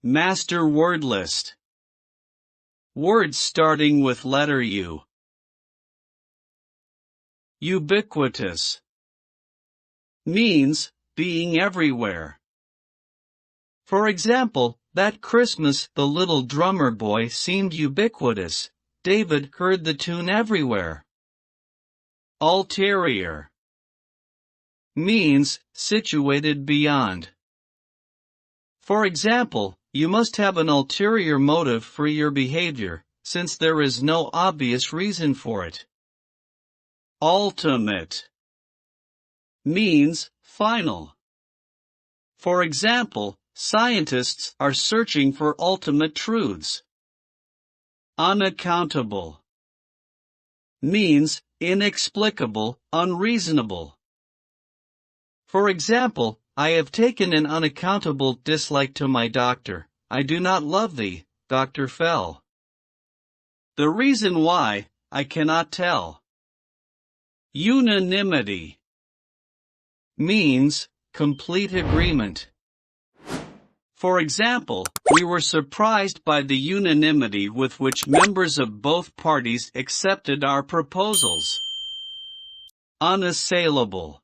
Master word list. Words starting with letter U. Ubiquitous means being everywhere. For example, that Christmas the little drummer boy seemed ubiquitous. David heard the tune everywhere. Ulterior means situated beyond. For example, you must have an ulterior motive for your behavior, since there is no obvious reason for it. Ultimate means final. For example, scientists are searching for ultimate truths. Unaccountable means inexplicable, unreasonable. For example, I have taken an unaccountable dislike to my doctor. I do not love thee, Dr. Fell. The reason why, I cannot tell. Unanimity means complete agreement. For example, we were surprised by the unanimity with which members of both parties accepted our proposals. Unassailable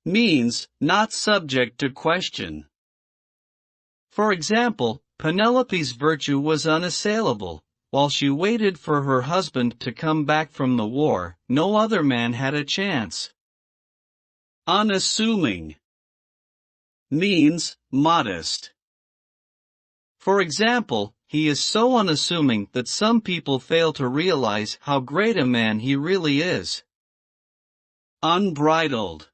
means not subject to question. For example, Penelope's virtue was unassailable. While she waited for her husband to come back from the war, no other man had a chance. Unassuming means modest. For example, he is so unassuming that some people fail to realize how great a man he really is. Unbridled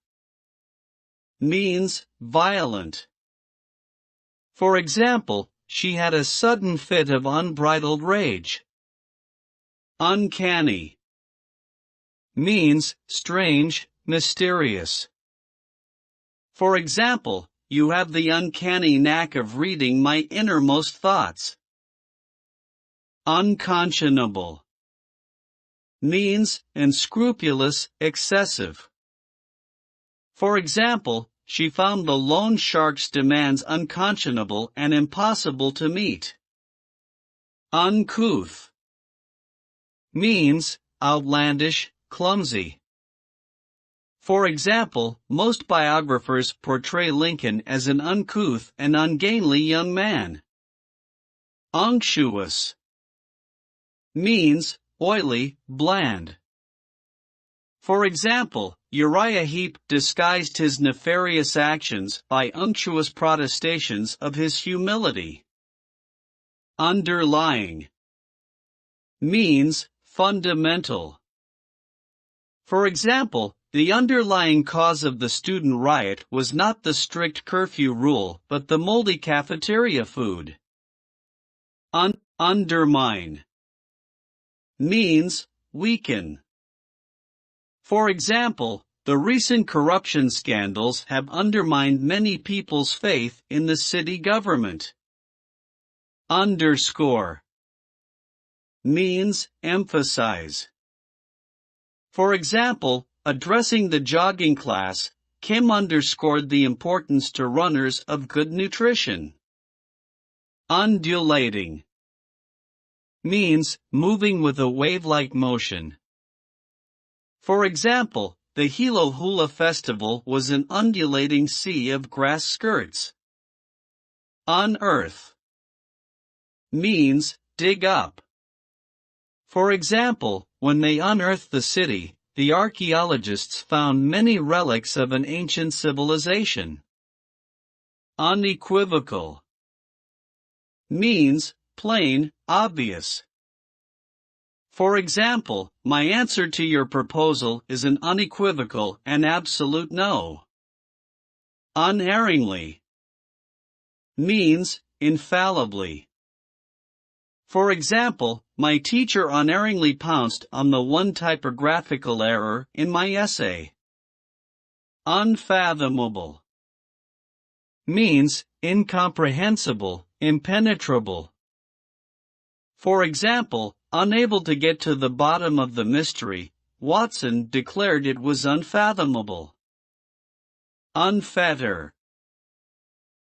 means violent. For example, she had a sudden fit of unbridled rage. Uncanny means strange, mysterious. For example, you have the uncanny knack of reading my innermost thoughts. Unconscionable means unscrupulous, excessive. For example, she found the loan shark's demands unconscionable and impossible to meet. Uncouth means outlandish, clumsy. For example, most biographers portray Lincoln as an uncouth and ungainly young man. Unctuous means oily, bland. For example, Uriah Heep disguised his nefarious actions by unctuous protestations of his humility. Underlying means fundamental. For example, the underlying cause of the student riot was not the strict curfew rule but the moldy cafeteria food. Undermine means weaken. For example, the recent corruption scandals have undermined many people's faith in the city government. Underscore means emphasize. For example, addressing the jogging class, Kim underscored the importance to runners of good nutrition. Undulating means moving with a wave-like motion. For example, the Hilo Hula Festival was an undulating sea of grass skirts. Unearth means dig up. For example, when they unearthed the city, the archaeologists found many relics of an ancient civilization. Unequivocal means plain, obvious. For example, my answer to your proposal is an unequivocal and absolute no. Unerringly means infallibly. For example, my teacher unerringly pounced on the one typographical error in my essay. Unfathomable means incomprehensible, impenetrable. For example, unable to get to the bottom of the mystery, Watson declared it was unfathomable. Unfetter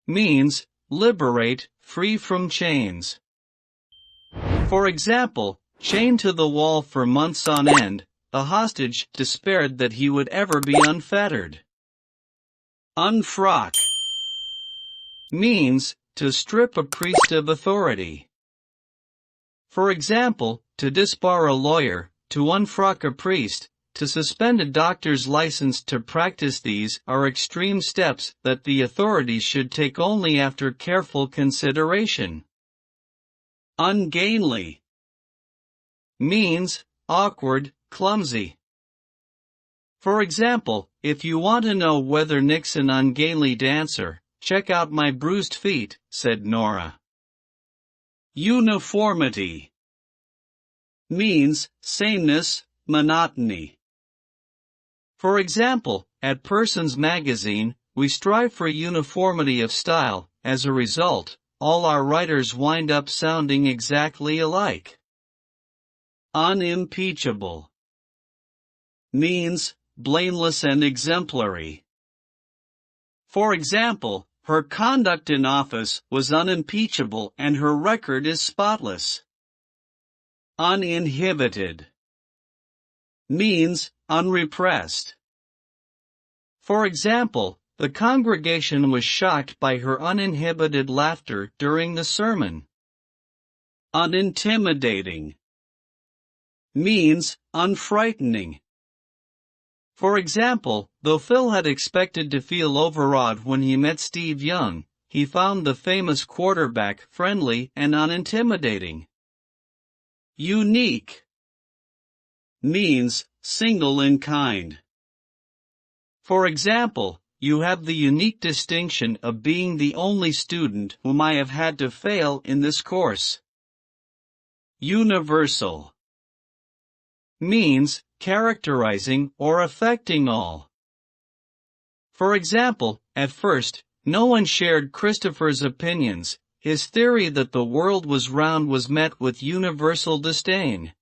means liberate, free from chains. For example, chained to the wall for months on end, the hostage despaired that he would ever be unfettered. Unfrock means to strip a priest of authority. For example, to disbar a lawyer, to unfrock a priest, to suspend a doctor's license to practice. These are extreme steps that the authorities should take only after careful consideration. Ungainly means awkward, clumsy. For example, if you want to know whether Nick's an ungainly dancer, check out my bruised feet, said Nora. Uniformity means sameness, monotony. For example, at Person's Magazine, we strive for uniformity of style. As a result, all our writers wind up sounding exactly alike. Unimpeachable means blameless and exemplary. For example, her conduct in office was unimpeachable and her record is spotless. Uninhibited means unrepressed. For example, the congregation was shocked by her uninhibited laughter during the sermon. Unintimidating means unfrightening. For example, though Phil had expected to feel overawed when he met Steve Young, he found the famous quarterback friendly and unintimidating. Unique means single in kind. For example, you have the unique distinction of being the only student whom I have had to fail in this course. Universal means characterizing or affecting all. For example, at first, no one shared Christopher's opinions. His theory that the world was round was met with universal disdain.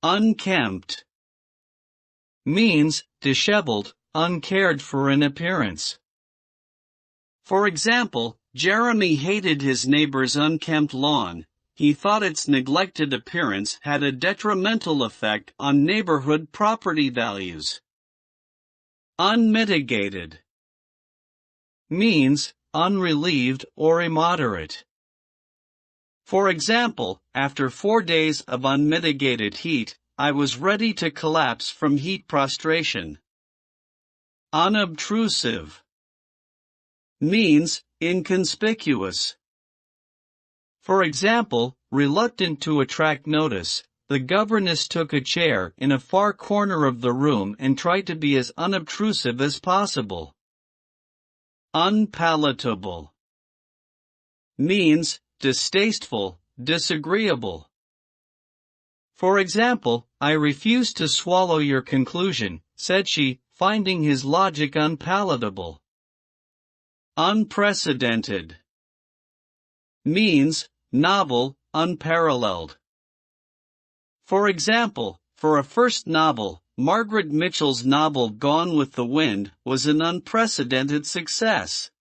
Unkempt means disheveled, uncared for in appearance. For example, Jeremy hated his neighbor's unkempt lawn. He thought its neglected appearance had a detrimental effect on neighborhood property values. Unmitigated means unrelieved or immoderate. For example, after 4 days of unmitigated heat, I was ready to collapse from heat prostration. Unobtrusive means inconspicuous. For example, reluctant to attract notice, the governess took a chair in a far corner of the room and tried to be as unobtrusive as possible. Unpalatable means distasteful, disagreeable. For example, I refuse to swallow your conclusion, said she, finding his logic unpalatable. Unprecedented means novel, unparalleled. For example, for a first novel, Margaret Mitchell's novel Gone with the Wind was an unprecedented success.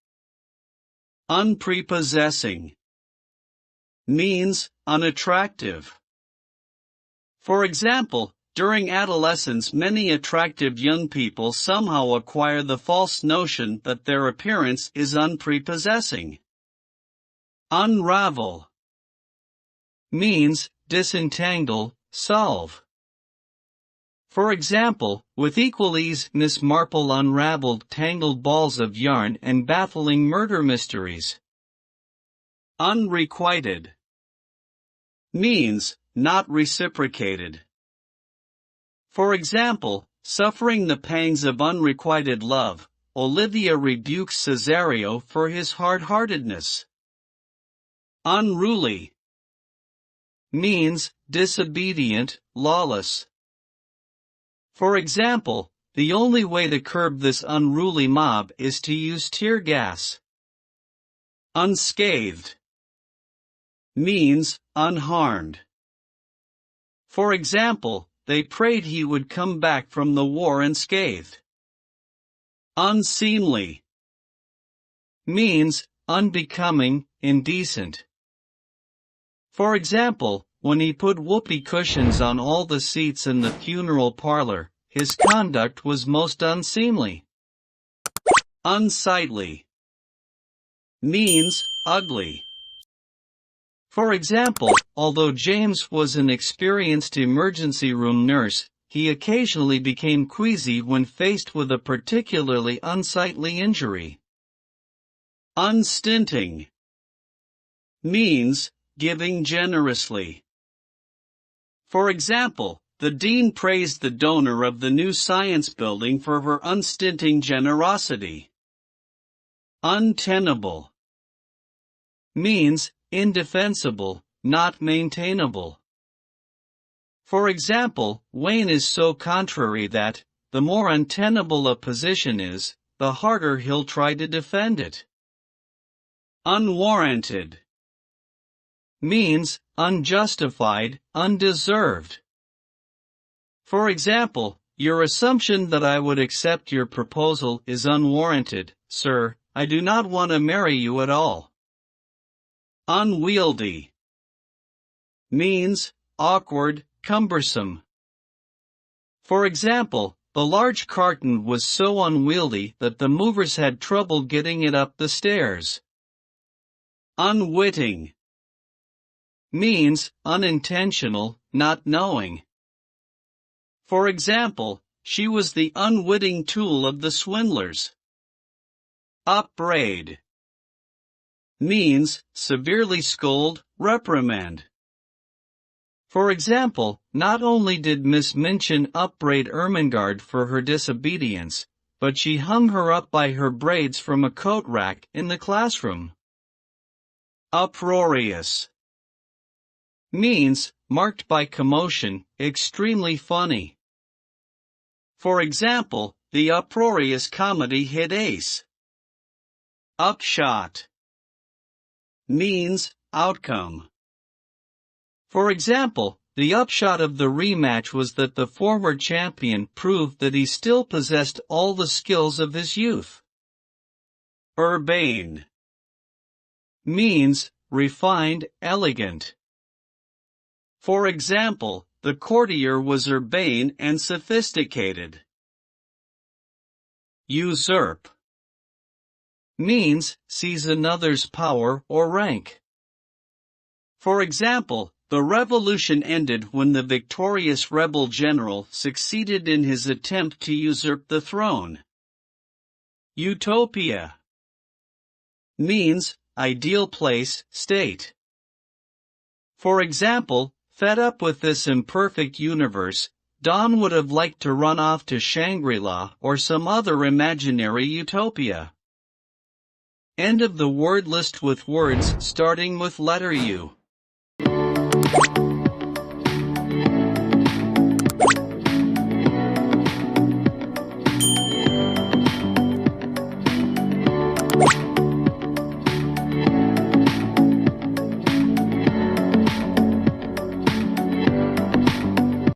Unprepossessing means unattractive. For example, during adolescence many attractive young people somehow acquire the false notion that their appearance is unprepossessing. Unravel means disentangle, solve. For example, with equal ease Miss Marple unraveled tangled balls of yarn and baffling murder mysteries. Unrequited means not reciprocated. For example, suffering the pangs of unrequited love, Olivia rebukes Cesario for his hard-heartedness. Unruly means disobedient, lawless. For example, the only way to curb this unruly mob is to use tear gas. Unscathed means unharmed. For example, they prayed he would come back from the war unscathed. Unseemly means unbecoming, indecent. For example, when he put whoopee cushions on all the seats in the funeral parlor, his conduct was most unseemly. Unsightly means ugly. For example, although James was an experienced emergency room nurse, he occasionally became queasy when faced with a particularly unsightly injury. Unstinting means giving generously. For example, the dean praised the donor of the new science building for her unstinting generosity. Untenable means indefensible, not maintainable. For example, Wayne is so contrary that, the more untenable a position is, the harder he'll try to defend it. Unwarranted means unjustified, undeserved. For example, your assumption that I would accept your proposal is unwarranted, sir. I do not want to marry you at all. Unwieldy means awkward, cumbersome. For example, the large carton was so unwieldy that the movers had trouble getting it up the stairs. Unwitting means unintentional, not knowing. For example, she was the unwitting tool of the swindlers. Upbraid means severely scold, reprimand. For example, not only did Miss Minchin upbraid Ermengarde for her disobedience, but she hung her up by her braids from a coat rack in the classroom. Uproarious means marked by commotion, extremely funny. For example, the uproarious comedy hit ace. Upshot means outcome. For example, the upshot of the rematch was that the former champion proved that he still possessed all the skills of his youth. Urbane means refined, elegant. For example, the courtier was urbane and sophisticated. Usurp means seize another's power or rank. For example, the revolution ended when the victorious rebel general succeeded in his attempt to usurp the throne. Utopia means ideal place, state. For example, fed up with this imperfect universe, Don would have liked to run off to Shangri-La or some other imaginary utopia. End of the word list with words starting with letter U.